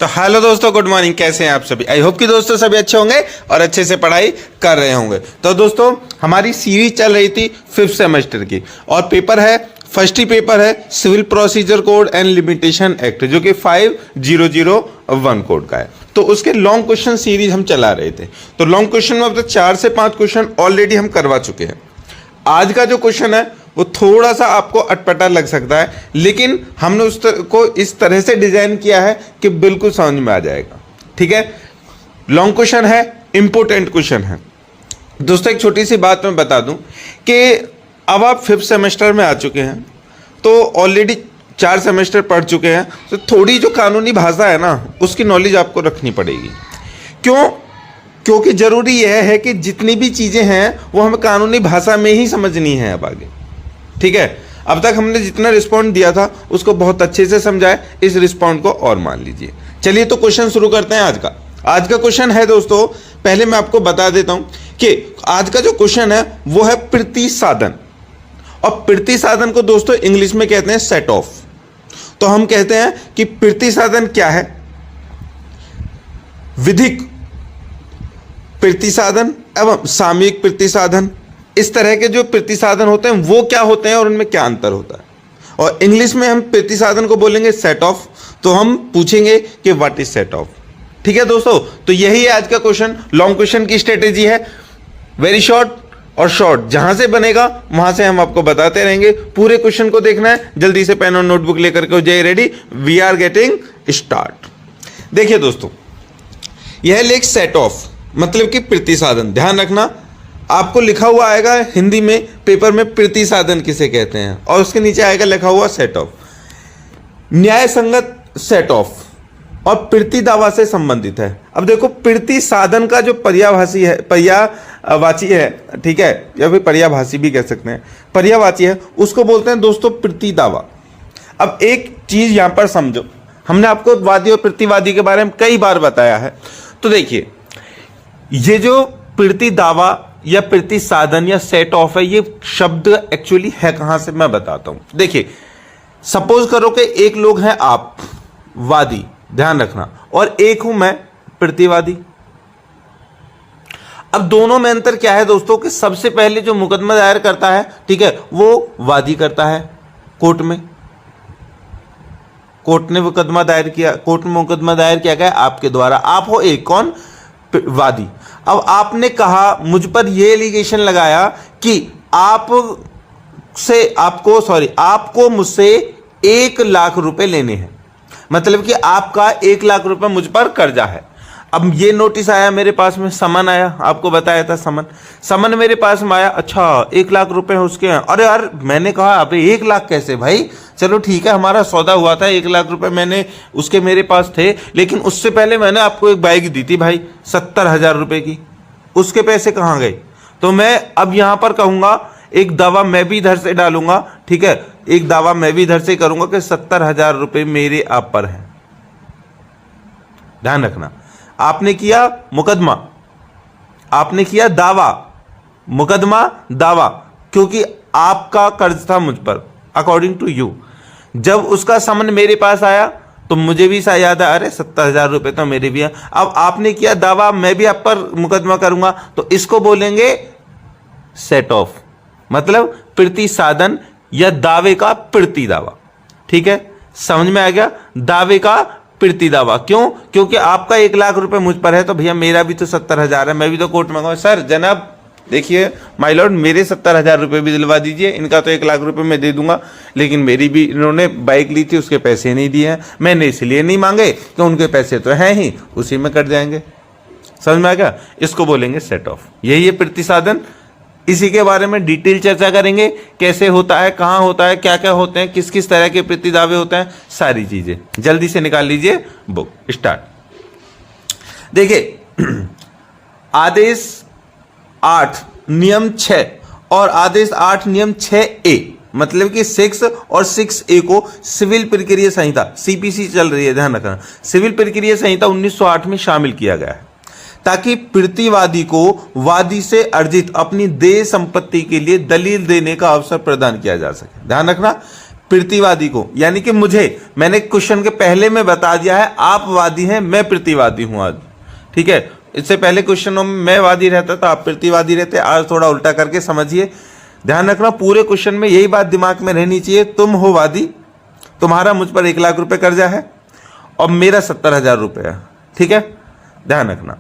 तो हेलो दोस्तों, good morning. कैसे हैं आप सभी? आई होप कि दोस्तों सभी अच्छे होंगे और अच्छे से पढ़ाई कर रहे होंगे। तो दोस्तों हमारी सीरीज चल रही थी 5th सेमेस्टर की और पेपर है, फर्स्ट ही पेपर है civil procedure code and limitation act, जो कि 5001 कोड का है। तो उसके लॉन्ग क्वेश्चन सीरीज हम चला रहे थे। तो लॉन्ग क्वेश्चन में अब तक 4 से 5 क्वेश्चन ऑलरेडी हम करवा चुके हैं। आज का जो क्वेश्चन है वो थोड़ा सा आपको अटपटा लग सकता है, लेकिन हमने को इस तरह से डिजाइन किया है कि बिल्कुल समझ में आ जाएगा। ठीक है, लॉन्ग क्वेश्चन है, इंपॉर्टेंट क्वेश्चन है। दोस्तों एक छोटी सी बात मैं बता दूं कि अब आप 5th सेमेस्टर में आ चुके हैं, तो ऑलरेडी 4 सेमेस्टर पढ़ चुके हैं, तो थोड़ी जो कानूनी भाषा है ना उसकी नॉलेज आपको रखनी पड़ेगी। क्योंकि जरूरी यह है कि जितनी भी चीजें हैं वो हमें कानूनी भाषा में ही समझनी है अब आगे। ठीक है, अब तक हमने जितना रिस्पॉन्ड दिया था उसको बहुत अच्छे से समझाए, इस रिस्पॉन्ड को और मान लीजिए। चलिए तो क्वेश्चन शुरू करते हैं आज का। आज का क्वेश्चन है दोस्तों, पहले मैं आपको बता देता हूं कि आज का जो क्वेश्चन है वो है प्रतिसाधन। और प्रतिसाधन को दोस्तों इंग्लिश में कहते हैं सेट ऑफ। तो हम कहते हैं कि प्रतिसाधन क्या है? विधिक प्रतिसाधन एवं सामयिक प्रतिसाधन, इस तरह के जो प्रतिसाधन होते हैं वो क्या होते हैं और उनमें क्या अंतर होता है। और इंग्लिश में हम प्रतिसाधन को बोलेंगे सेट ऑफ। तो हम पूछेंगे कि व्हाट इज सेट ऑफ। ठीक है दोस्तों, तो यही है आज का क्वेश्चन। लॉन्ग क्वेश्चन की स्ट्रेटेजी है वेरी शॉर्ट और शॉर्ट, जहां से बनेगा वहां से हम आपको बताते रहेंगे। पूरे क्वेश्चन को देखना है, जल्दी से पेन और नोटबुक लेकर के हो जाइए ready. We are getting start. देखिए दोस्तों, यह लेख सेट ऑफ मतलब कि प्रतिसाधन। ध्यान रखना, आपको लिखा हुआ आएगा हिंदी में पेपर में प्रतिसाधन किसे कहते हैं, और उसके नीचे आएगा लिखा हुआ सेट ऑफ। न्याय संगत सेट ऑफ और प्रति दावा से संबंधित है। अब देखो, प्रतिसाधन का जो पर्यायवाची है, ठीक है, या फिर पर्यायभाषी भी कह सकते हैं, पर्यायवाची है, उसको बोलते हैं दोस्तों प्रति दावा। अब एक चीज यहां पर समझो, हमने आपको वादी और प्रतिवादी के बारे में कई बार बताया है। तो देखिए, ये जो प्रति दावा या प्रतिसाधन या सेट ऑफ है, ये शब्द एक्चुअली है कहां से मैं बताता हूं। देखिए, सपोज करो कि एक लोग हैं आप वादी, ध्यान रखना, और एक हूं मैं प्रतिवादी। अब दोनों में अंतर क्या है दोस्तों कि सबसे पहले जो मुकदमा दायर करता है, ठीक है, वो वादी करता है कोर्ट में। कोर्ट ने मुकदमा दायर किया, कोर्ट में मुकदमा दायर किया गया आपके द्वारा। आप हो एक कौन? वादी। अब आपने कहा, मुझ पर यह एलिगेशन लगाया कि आपको मुझसे 1 लाख रुपए लेने हैं, मतलब कि आपका 1 लाख रुपए मुझ पर कर्जा है। अब ये नोटिस आया मेरे पास में, समन आया, आपको बताया था समन मेरे पास में आया। अच्छा, 1 लाख रुपए उसके हैं। अरे यार, मैंने कहा अबे 1 लाख कैसे भाई? चलो ठीक है, हमारा सौदा हुआ था, 1 लाख रुपए मैंने उसके मेरे पास थे, लेकिन उससे पहले मैंने आपको एक बाइक दी थी भाई 70,000 रुपए की, उसके पैसे कहाँ गए? तो मैं अब यहां पर कहूंगा, एक दावा मैं भी इधर से डालूंगा, ठीक है, एक दावा मैं भी इधर से करूंगा कि 70,000 रुपए मेरे आप पर हैं। ध्यान रखना, आपने किया मुकदमा, आपने किया दावा, मुकदमा दावा, क्योंकि आपका कर्ज था मुझ पर अकॉर्डिंग टू यू। जब उसका समन मेरे पास आया तो मुझे भी याद है, अरे 70,000 रुपए तो मेरे भी हैं। अब आपने किया दावा, मैं भी आप पर मुकदमा करूंगा, तो इसको बोलेंगे सेट ऑफ, मतलब प्रतिसाधन या दावे का प्रति दावा। ठीक है, समझ में आ गया? दावे का प्रति दावा। क्यों? क्योंकि आपका 1 लाख रुपए मुझ पर है, तो भैया मेरा भी तो 70,000 है, मैं भी तो कोर्ट में कहूँ, सर जनाब देखिए माय लॉर्ड, मेरे 70,000 रुपए भी दिलवा दीजिए, इनका तो 1 लाख रुपए मैं दे दूंगा, लेकिन मेरी भी, इन्होंने बाइक ली थी उसके पैसे नहीं दिए हैं, मैंने इसलिए नहीं मांगे कि उनके पैसे तो हैं ही, उसी में कट जाएंगे। समझ में आ गया? इसको बोलेंगे सेट ऑफ। यही है प्रतिसाधन। इसी के बारे में डिटेल चर्चा करेंगे, कैसे होता है, कहां होता है, क्या क्या होते हैं, किस किस तरह के प्रति दावे होते हैं, सारी चीजें। जल्दी से निकाल लीजिए बुक, स्टार्ट। देखिए, आदेश 8 नियम 6 और आदेश 8 नियम 6A, मतलब कि 6 और 6A को सिविल प्रक्रिया संहिता CPC चल रही है, ध्यान रखना, सिविल प्रक्रिया संहिता 1908 में शामिल किया गया है, ताकि प्रतिवादी को वादी से अर्जित अपनी देय संपत्ति के लिए दलील देने का अवसर प्रदान किया जा सके। ध्यान रखना, प्रतिवादी को, यानी कि मुझे, मैंने क्वेश्चन के पहले में बता दिया है आप वादी हैं, मैं प्रतिवादी हूं आज, ठीक है। इससे पहले क्वेश्चनों में मैं वादी रहता था, आप प्रतिवादी रहते, आज थोड़ा उल्टा करके समझिए। ध्यान रखना पूरे क्वेश्चन में यही बात दिमाग में रहनी चाहिए, तुम हो वादी, तुम्हारा मुझ पर 1 लाख रुपए कर्जा है और मेरा 70,000 रुपये है, ठीक है, ध्यान रखना।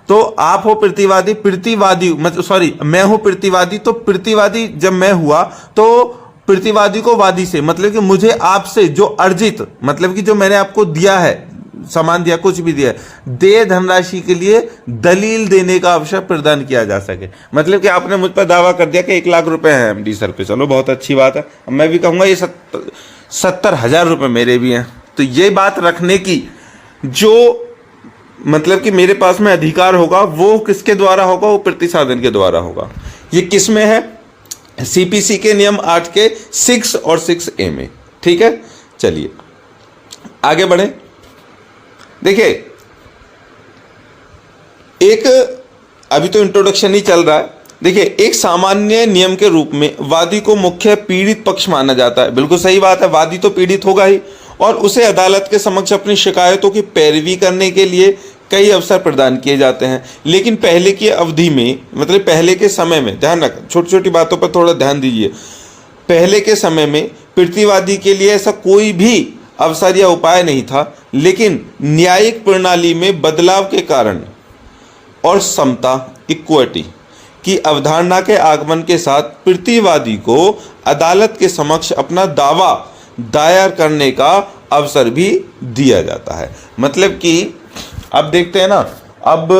तो आप हो प्रतिवादी, प्रतिवादी मतलब सॉरी मैं हूं प्रतिवादी, तो प्रतिवादी जब मैं हुआ तो प्रतिवादी को वादी से मतलब कि मुझे आपसे जो अर्जित मतलब कि जो मैंने आपको दिया है, सामान दिया, कुछ भी दिया, देय धनराशि के लिए दलील देने का अवसर प्रदान किया जा सके। मतलब कि आपने मुझ पर दावा कर दिया कि 1 लाख रुपए हैं एमडी सर पे, चलो बहुत अच्छी बात है, मैं भी कहूंगा ये 70,000 रुपए मेरे भी हैं। तो ये बात रखने की जो मतलब कि मेरे पास में अधिकार होगा वो किसके द्वारा होगा, वो प्रतिसाधन के द्वारा होगा। ये किस में है, सीपीसी के नियम 8 के 6 और 6A में, ठीक है। चलिए आगे बढ़े। देखिए एक अभी तो इंट्रोडक्शन ही चल रहा है। देखिए एक सामान्य नियम के रूप में वादी को मुख्य पीड़ित पक्ष माना जाता है, बिल्कुल सही बात है, वादी तो पीड़ित होगा ही, और उसे अदालत के समक्ष अपनी शिकायतों की पैरवी करने के लिए कई अवसर प्रदान किए जाते हैं। लेकिन पहले की अवधि में मतलब पहले के समय में, ध्यान रखें छोटी छोटी बातों पर थोड़ा ध्यान दीजिए, पहले के समय में प्रतिवादी के लिए ऐसा कोई भी अवसर या उपाय नहीं था, लेकिन न्यायिक प्रणाली में बदलाव के कारण और समता इक्विटी की अवधारणा के आगमन के साथ प्रतिवादी को अदालत के समक्ष अपना दावा दायर करने का अवसर भी दिया जाता है। मतलब कि अब देखते हैं ना, अब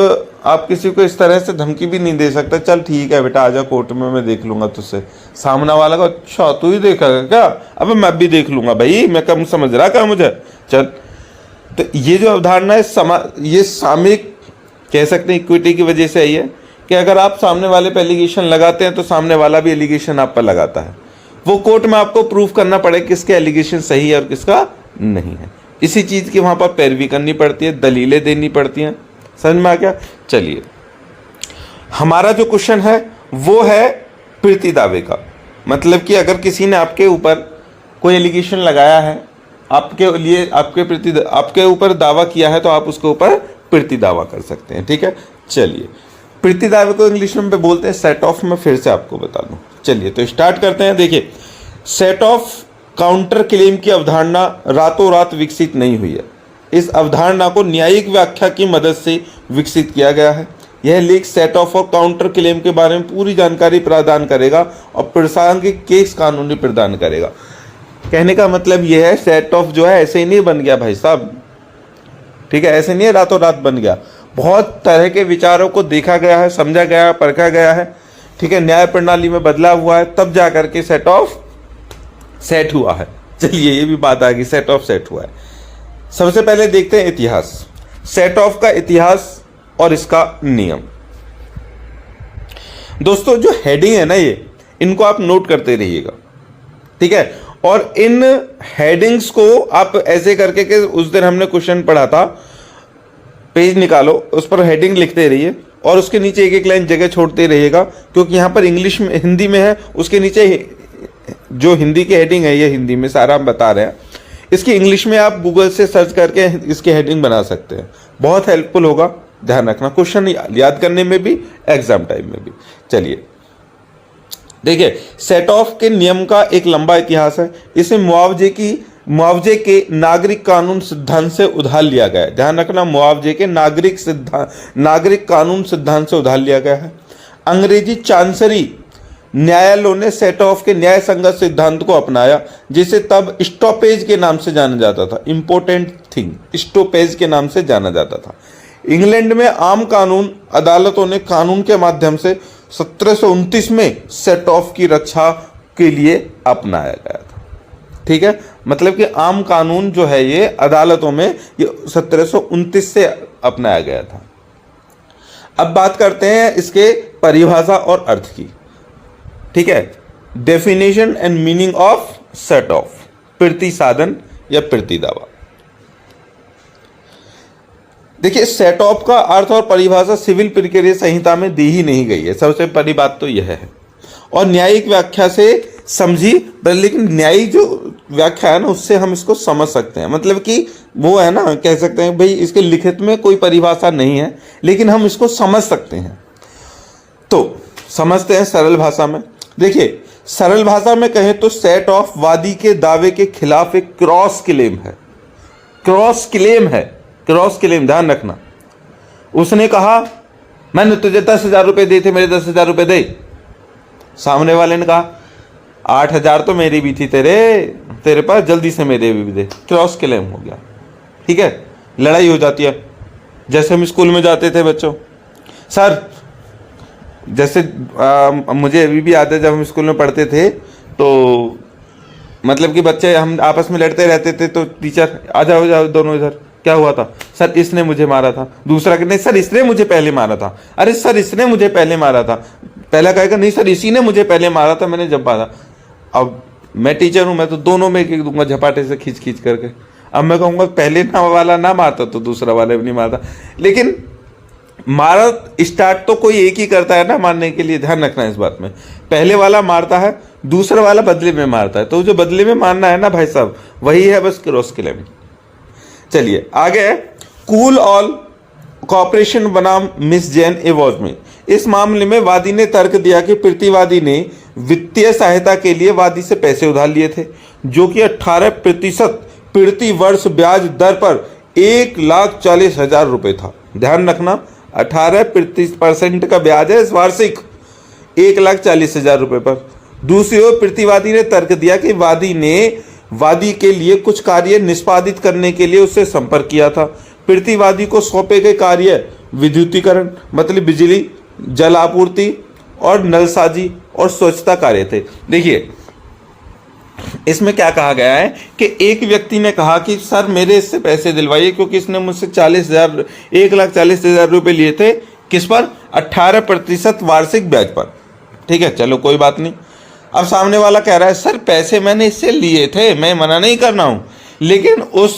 आप किसी को इस तरह से धमकी भी नहीं दे सकते, चल ठीक है बेटा आजा कोर्ट में, मैं देख लूंगा तुझसे। सामने वाला को अच्छा तू ही देखेगा क्या, अब मैं भी देख लूंगा भाई, मैं कम समझ रहा क्या मुझे, चल। तो ये जो अवधारणा है ये सामयिक कह सकते हैं इक्विटी की वजह से आई है कि अगर आप सामने वाले पर एलिगेशन लगाते हैं तो सामने वाला भी एलिगेशन आप पर लगाता है। वो कोर्ट में आपको प्रूफ करना पड़े किसके एलिगेशन सही है और किसका नहीं है। इसी चीज की वहां पर पैरवी करनी पड़ती है, दलीलें देनी पड़ती हैं। समझ में आ गया। चलिए हमारा जो क्वेश्चन है वो है प्रति दावे का। मतलब कि अगर किसी ने आपके ऊपर कोई एलिगेशन लगाया है, आपके लिए आपके ऊपर दावा किया है, तो आप उसके ऊपर प्रति दावा कर सकते हैं, ठीक है। चलिए प्रति दावे को इंग्लिश में बोलते हैं सेट ऑफ। में फिर से आपको बता दूं, चलिए तो स्टार्ट करते हैं। देखिए सेट ऑफ काउंटर क्लेम की अवधारणा रातों रात विकसित नहीं हुई है। इस अवधारणा को न्यायिक व्याख्या की मदद से विकसित किया गया है। यह लेख सेट ऑफ और काउंटर क्लेम के बारे में पूरी जानकारी प्रदान करेगा और प्रासंगिक केस कानूनी प्रदान करेगा। कहने का मतलब यह है सेट ऑफ जो है ऐसे ही नहीं बन गया भाई साहब, ठीक है, ऐसे नहीं है रातों रात बन गया। बहुत तरह के विचारों को देखा गया है, समझा गया है, परखा गया है, ठीक है, न्याय प्रणाली में बदलाव हुआ है, तब जा करके सेट ऑफ सेट हुआ है। चलिए ये भी बात आ गई, सेट ऑफ सेट हुआ है। सबसे पहले देखते हैं इतिहास, सेट ऑफ का इतिहास और इसका नियम। दोस्तों जो हेडिंग है ना, ये इनको आप नोट करते रहिएगा, ठीक है। और इन हेडिंग्स को आप ऐसे करके कि उस दिन हमने क्वेश्चन पढ़ा था, पेज निकालो, उस पर हेडिंग लिखते रहिए और उसके नीचे एक एक लाइन जगह छोड़ते रहिएगा, क्योंकि यहां पर इंग्लिश में हिंदी में है, उसके नीचे जो हिंदी की हेडिंग है ये हिंदी में सारा हम बता रहे हैं। इसकी इंग्लिश में आप गूगल से सर्च करके इसकी हेडिंग बना सकते हैं, बहुत हेल्पफुल होगा। ध्यान रखना क्वेश्चन याद करने में भी, एग्जाम टाइम में भी। चलिए देखिए सेट ऑफ के नियम का एक लंबा इतिहास है। इसे मुआवजे के नागरिक कानून सिद्धांत से उधार लिया गया है। ध्यान रखना मुआवजे के नागरिक कानून सिद्धांत से उधार लिया गया है। अंग्रेजी चांसरी न्यायालयों ने सेट ऑफ के न्याय संगत सिद्धांत को अपनाया, जिसे तब स्टॉपेज के नाम से जाना जाता था। इंपॉर्टेंट थिंग, स्टॉपेज के नाम से जाना जाता था। इंग्लैंड में आम कानून अदालतों ने कानून के माध्यम से 1729 में सेट ऑफ की रक्षा के लिए अपनाया गया था, ठीक है। मतलब कि आम कानून जो है ये अदालतों में ये 1729 से अपनाया गया था। अब बात करते हैं इसके परिभाषा और अर्थ की, ठीक है। Definition and meaning of set off, प्रतिसाधन या प्रतिदावा। देखिए सेट ऑफ का अर्थ और परिभाषा सिविल प्रक्रिया संहिता में दी ही नहीं गई है, सबसे बड़ी बात तो यह है। और न्यायिक व्याख्या से समझी, लेकिन न्यायिक जो व्याख्या है ना, उससे हम इसको समझ सकते हैं। मतलब कि वो है ना, कह सकते हैं भाई इसके लिखित में कोई परिभाषा नहीं है, लेकिन हम इसको समझ सकते हैं। तो समझते हैं सरल भाषा में। देखिए, सरल भाषा में कहें तो सेट ऑफ वादी के दावे के खिलाफ एक क्रॉस क्लेम है। क्रॉस क्लेम है, क्रॉस क्लेम, ध्यान रखना। उसने कहा मैंने तुझे 10,000 रुपये दिए थे, मेरे 10,000 रुपये दे। सामने वाले ने कहा 8,000 तो मेरी भी थी तेरे पास, जल्दी से मेरे भी दे। क्रॉस क्लेम हो गया, ठीक है। लड़ाई हो जाती है। जैसे हम स्कूल में जाते थे बच्चों, सर जैसे मुझे अभी भी याद है जब हम स्कूल में पढ़ते थे तो मतलब कि बच्चे हम आपस में लड़ते रहते थे, तो टीचर आ जाओ दोनों इधर, क्या हुआ था? सर इसने मुझे मारा था। दूसरा कहते नहीं सर इसने मुझे पहले मारा था। अरे सर इसने मुझे पहले मारा था। पहला कहेगा नहीं सर इसी ने मुझे पहले मारा था, मैंने जब मारा। अब मैं टीचर हूं, मैं तो दोनों में एक दूंगा झपाटे से खींच खींच करके। अब मैं कहूंगा पहले ना वाला ना मारता तो दूसरा वाला भी नहीं मारता। लेकिन मारा स्टार्ट तो कोई एक ही करता है ना मारने के लिए, ध्यान रखना इस बात में। पहले वाला मारता है, दूसरा वाला बदले में मारता है। तो जो बदले में मारना है ना भाई साहब, वही है बस क्रॉस क्लेम। चलिए आगे, कूल ऑल कॉपरेशन बनाम मिस जैन एवॉर्ड में इस मामले में वादी ने तर्क दिया कि प्रतिवादी ने वित्तीय सहायता के लिए वादी से पैसे उधार लिए थे, जो कि 18% प्रति वर्ष ब्याज दर पर 1,40,000 रुपये था। ध्यान रखना, 18% का ब्याज है वार्षिक 1,40,000 रुपये पर। दूसरी ओर प्रतिवादी ने तर्क दिया कि वादी ने वादी के लिए कुछ कार्य निष्पादित करने के लिए उससे संपर्क किया था। प्रतिवादी को सौंपे गए कार्य विद्युतीकरण मतलब बिजली, जल आपूर्ति और नलसाजी और स्वच्छता कार्य थे। देखिए इसमें क्या कहा गया है कि एक व्यक्ति ने कहा कि सर मेरे इससे पैसे दिलवाइए, क्योंकि इसने मुझसे 1,40,000 रुपये लिए थे। किस पर? 18% वार्षिक ब्याज पर। ठीक है, चलो कोई बात नहीं। अब सामने वाला कह रहा है सर पैसे मैंने इससे लिए थे, मैं मना नहीं कर रहा हूं, लेकिन उस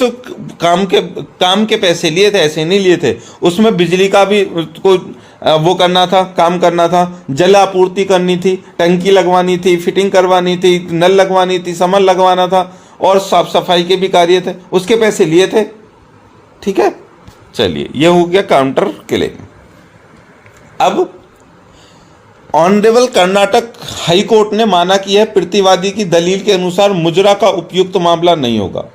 काम के पैसे लिए थे, ऐसे नहीं लिए थे। उसमें बिजली का भी कोई वो करना था, काम करना था, जल आपूर्ति करनी थी, टंकी लगवानी थी, फिटिंग करवानी थी, नल लगवानी थी, समर लगवाना था और साफ सफाई के भी कार्य थे, उसके पैसे लिए थे। ठीक है, चलिए ये हो गया काउंटर क्लेम। अब ऑनरेबल कर्नाटक हाई कोर्ट ने माना कि यह प्रतिवादी की दलील के अनुसार मुजरा का उपयुक्त मामला नहीं होगा।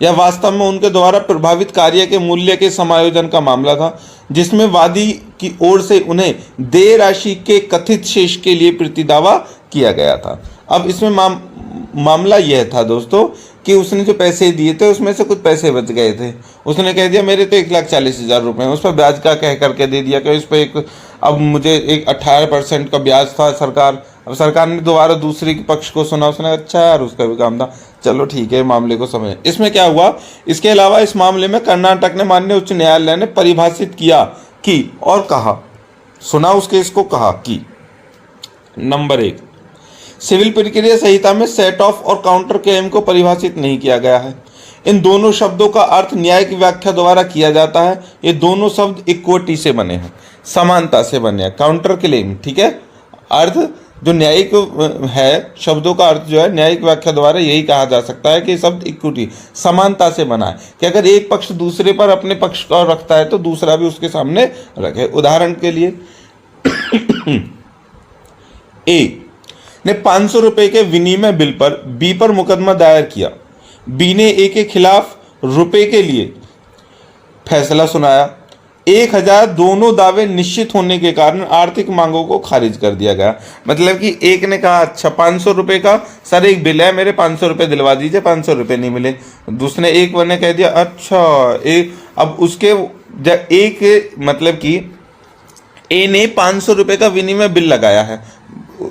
यह वास्तव में उनके द्वारा प्रभावित कार्य के मूल्य के समायोजन का मामला था, जिसमें वादी की ओर से उन्हें देय राशि के कथित शेष के लिए प्रतिदावा किया गया था। अब इसमें मामला यह था दोस्तों कि उसने जो पैसे दिए थे उसमें से कुछ पैसे बच गए थे। उसने कह दिया मेरे तो 1,40,000 रुपये, उस पर ब्याज का कह करके दे दिया कि उस पर एक, अब मुझे एक 18% का ब्याज था सरकार। अब सरकार ने दोबारा दूसरी पक्ष को सुना, उसने अच्छा यार उसका भी काम था, चलो ठीक है मामले को समझे। इसमें क्या हुआ, इसके अलावा इस मामले में कर्नाटक ने माननीय उच्च न्यायालय ने परिभाषित किया कि और कहा, सुना उस केस को, कहा कि नंबर 1, सिविल प्रक्रिया संहिता में सेट ऑफ और काउंटर क्लेम को परिभाषित नहीं किया गया है। इन दोनों शब्दों का अर्थ न्यायिक व्याख्या द्वारा किया जाता है। ये दोनों शब्द इक्विटी से बने हैं, समानता से बने हैं। काउंटर क्लेम, ठीक है, अर्थ जो न्यायिक है, शब्दों का अर्थ जो है न्यायिक व्याख्या द्वारा यही कहा जा सकता है कि शब्द इक्विटी, समानता से बना है कि अगर एक पक्ष दूसरे पर अपने पक्ष को रखता है तो दूसरा भी उसके सामने रखे। उदाहरण के लिए ए ने 500 रुपए के विनिमय बिल पर बी पर मुकदमा दायर किया। बी ने ए के खिलाफ रुपए के लिए फैसला सुनाया। 1,000 दोनों दावे निश्चित होने के कारण आर्थिक मांगों को खारिज कर दिया गया। मतलब कि एक ने कहा अच्छा 500 रुपए का सर एक बिल है, मेरे 500 रुपए दिलवा दीजिए, 500 रुपए नहीं मिले। दूसरे एक ने कह दिया अच्छा अब उसके एक मतलब कि ए ने 500 रुपए का विनिमय बिल लगाया है,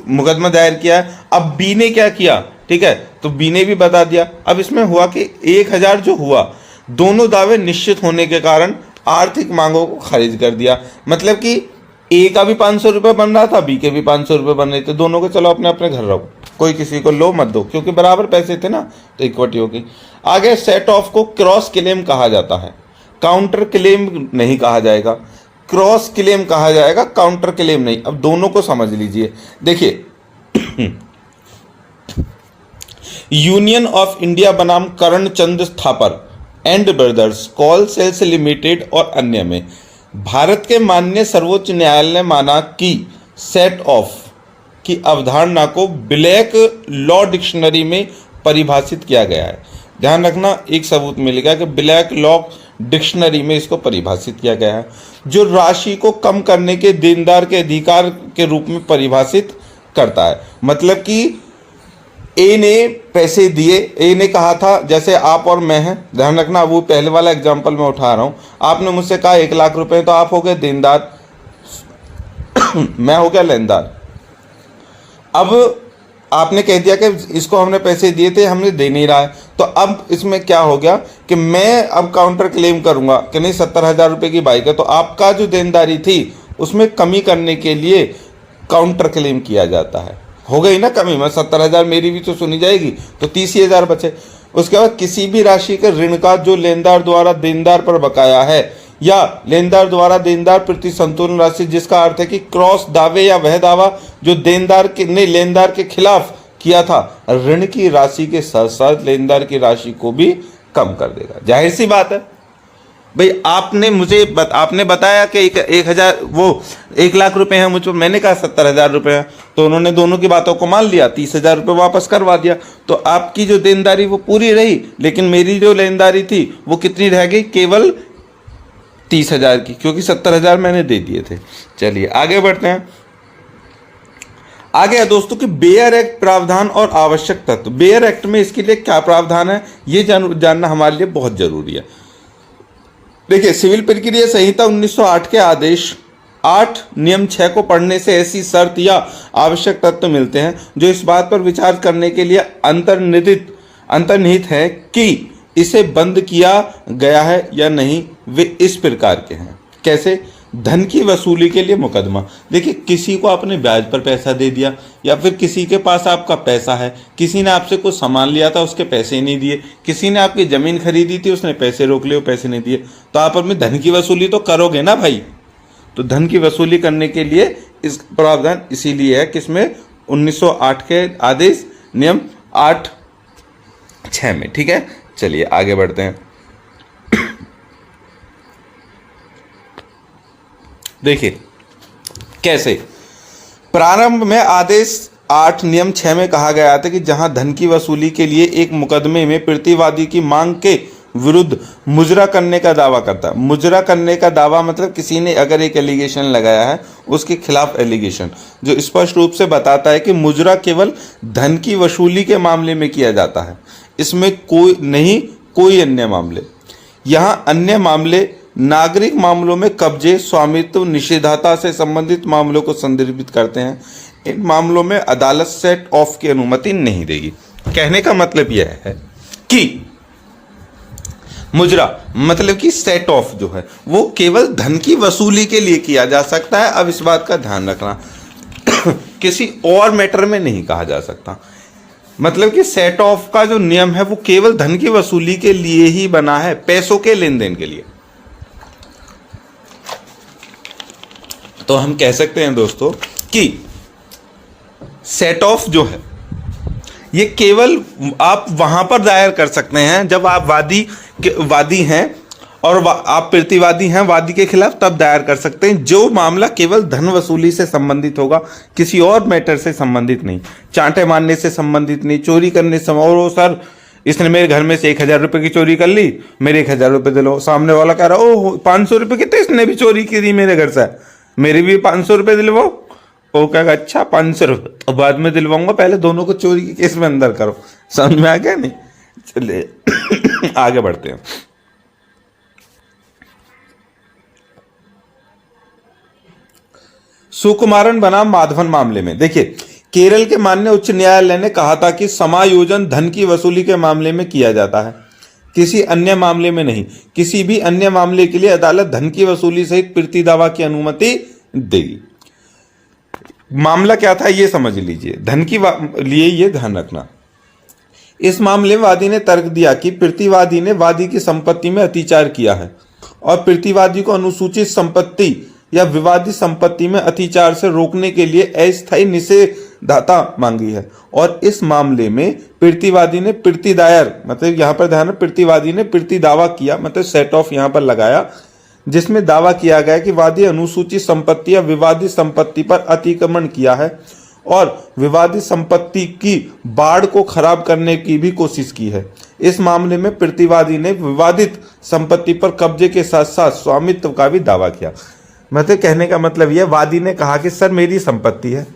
मुकदमा दायर किया है। अब बी ने क्या किया, ठीक है, तो बी ने भी बता दिया। अब इसमें हुआ कि 1,000 जो हुआ, दोनों दावे निश्चित होने के कारण आर्थिक मांगों को खारिज कर दिया। मतलब कि ए का भी 500 रुपये बन रहा था, बी के भी 500 रुपये बन रहे थे, दोनों को चलो अपने अपने घर रहो, कोई किसी को लो मत दो, क्योंकि बराबर पैसे थे ना, तो इक्विटी होगी। आगे सेट ऑफ को क्रॉस क्लेम कहा जाता है, काउंटर क्लेम नहीं कहा जाएगा, क्रॉस क्लेम कहा जाएगा, काउंटर क्लेम नहीं। अब दोनों को समझ लीजिए। देखिए यूनियन ऑफ इंडिया बनाम Karanchand Thapar and brothers coal sales limited और अन्य में भारत के माननीय सर्वोच्च न्यायालय ने माना कि सेट ऑफ की अवधारणा को ब्लैक लॉ डिक्शनरी में परिभाषित किया गया है। ध्यान रखना, एक सबूत मिलेगा कि ब्लैक लॉ डिक्शनरी में इसको परिभाषित किया गया है, जो राशि को कम करने के देनदार के अधिकार के रूप में परिभाषित करता है। मतलब कि ए ने पैसे दिए, ए ने कहा था, जैसे आप और मैं हैं, ध्यान रखना, वो पहले वाला एग्जांपल मैं उठा रहा हूं। आपने मुझसे कहा 1 लाख रुपए, तो आप हो गए देनदार, मैं हो गया लेनदार। अब आपने कह दिया कि इसको हमने पैसे दिए थे, हमने दे नहीं रहा है, तो अब इसमें क्या हो गया कि मैं अब काउंटर क्लेम करूंगा कि नहीं 70,000 रुपये की बाइक है, तो आपका जो देनदारी थी उसमें कमी करने के लिए काउंटर क्लेम किया जाता है। हो गई ना कमी, मैं 70,000 मेरी भी तो सुनी जाएगी, तो 30,000 बचे। उसके बाद किसी भी राशि के ऋण का जो लेनदार द्वारा देनदार पर बकाया है या लेनदार द्वारा देनदार प्रति संतुलन राशि, जिसका अर्थ है कि क्रॉस दावे या वह दावा जो देनदार ने लेनदार के खिलाफ किया था, ऋण की राशि के साथ साथ लेनदार की राशि को भी कम कर देगा। जाहिर सी बात है भाई, आपने बताया कि 1 लाख रुपए हैं मुझ पर, मैंने कहा 70,000 रुपए हैं, तो उन्होंने दोनों की बातों को मान लिया, 30,000 रुपये वापस करवा दिया। तो आपकी जो देनदारी वो पूरी रही, लेकिन मेरी जो लेनदारी थी वो कितनी रह गई, केवल 30,000 की, क्योंकि 70,000 मैंने दे दिए थे। चलिए आगे बढ़ते हैं। आगे है दोस्तों कि बेयर एक्ट प्रावधान और आवश्यक तत्व। बेयर एक्ट में इसके लिए क्या प्रावधान है, ये जानना हमारे लिए बहुत जरूरी है। देखिए, सिविल प्रक्रिया संहिता 1908 के आदेश 8 नियम 6 को पढ़ने से ऐसी शर्त या आवश्यक तत्व मिलते हैं जो इस बात पर विचार करने के लिए अंतर्निहित है कि इसे बंद किया गया है या नहीं। वे इस प्रकार के हैं। कैसे? धन की वसूली के लिए मुकदमा। देखिए, किसी को आपने ब्याज पर पैसा दे दिया, या फिर किसी के पास आपका पैसा है, किसी ने आपसे कुछ सामान लिया था, उसके पैसे नहीं दिए, किसी ने आपकी जमीन खरीदी थी, उसने पैसे रोक लिए, वो पैसे नहीं दिए, तो आप अपनी धन की वसूली तो करोगे ना भाई। तो धन की वसूली करने के लिए इस प्रावधान इसीलिए है, किसमें, 1908 के आदेश नियम 8(6) में। ठीक है, चलिए आगे बढ़ते हैं। देखिए कैसे, प्रारंभ में आदेश 8 नियम 6 में कहा गया था कि जहां धन की वसूली के लिए एक मुकदमे में प्रतिवादी की मांग के विरुद्ध मुजरा करने का दावा करता है। मुजरा करने का दावा मतलब किसी ने अगर एक एलिगेशन लगाया है, उसके खिलाफ एलिगेशन, जो स्पष्ट रूप से बताता है कि मुजरा केवल धन की वसूली के मामले में किया जाता है, इसमें कोई अन्य मामले। यहाँ अन्य मामले नागरिक मामलों में कब्जे, स्वामित्व, निषेधाज्ञा से संबंधित मामलों को संदर्भित करते हैं। इन मामलों में अदालत सेट ऑफ की अनुमति नहीं देगी। कहने का मतलब यह है कि मुजरा मतलब कि सेट ऑफ जो है वो केवल धन की वसूली के लिए किया जा सकता है। अब इस बात का ध्यान रखना, किसी और मैटर में नहीं कहा जा सकता। मतलब कि सेट ऑफ का जो नियम है वो केवल धन की वसूली के लिए ही बना है, पैसों के लेन देन के लिए। तो हम कह सकते हैं दोस्तों कि सेट ऑफ जो है ये केवल आप वहां पर दायर कर सकते हैं जब आप वादी हैं और आप प्रतिवादी हैं वादी के खिलाफ, तब दायर कर सकते हैं, जो मामला केवल धन वसूली से संबंधित होगा, किसी और मैटर से संबंधित नहीं, चांटे मारने से संबंधित नहीं, चोरी करने से। और सर इसने मेरे घर में से 1,000 रुपए की चोरी कर ली, मेरे 1,000 रुपए दिलो। सामने वाला कह रहा ओह 500 रुपए की, तो इसने भी चोरी की थी मेरे घर से, मेरे भी 500 रुपए दिलवाओ। वो कहेगा अच्छा 500 रुपए, और बाद में दिलवाऊंगा, पहले दोनों को चोरी के केस में अंदर करो। समझ में आ गया नहीं? चलिए आगे बढ़ते हैं। सुकुमारन बनाम माधवन मामले में देखिए, केरल के माननीय उच्च न्यायालय ने कहा था कि समायोजन धन की वसूली के मामले में किया जाता है, किसी अन्य मामले में नहीं। किसी भी अन्य मामले के लिए अदालत धन की वसूली सहित प्रति दावा की अनुमति देगी। मामला क्या था ये समझ लीजिए, धन की लिए ये ध्यान रखना। इस मामले में वादी ने तर्क दिया कि प्रतिवादी ने वादी की संपत्ति में अतिचार किया है और प्रतिवादी को अनुसूचित संपत्ति या विवादित संपत्ति में अतिचार से रोकने के लिए अस्थायी धाता मांगी है। और इस मामले में प्रतिवादी ने प्रति दायर, मतलब यहाँ पर ध्यान, प्रतिवादी ने प्रति दावा किया, मतलब सेट ऑफ यहाँ पर लगाया, जिसमें दावा किया गया कि वादी अनुसूचित संपत्ति या विवादित संपत्ति पर अतिक्रमण किया है और विवादित संपत्ति की बाढ़ को खराब करने की भी कोशिश की है। इस मामले में प्रतिवादी ने विवादित संपत्ति पर कब्जे के साथ साथ स्वामित्व का भी दावा किया। मतलब कहने का मतलब यह, वादी ने कहा कि सर मेरी संपत्ति है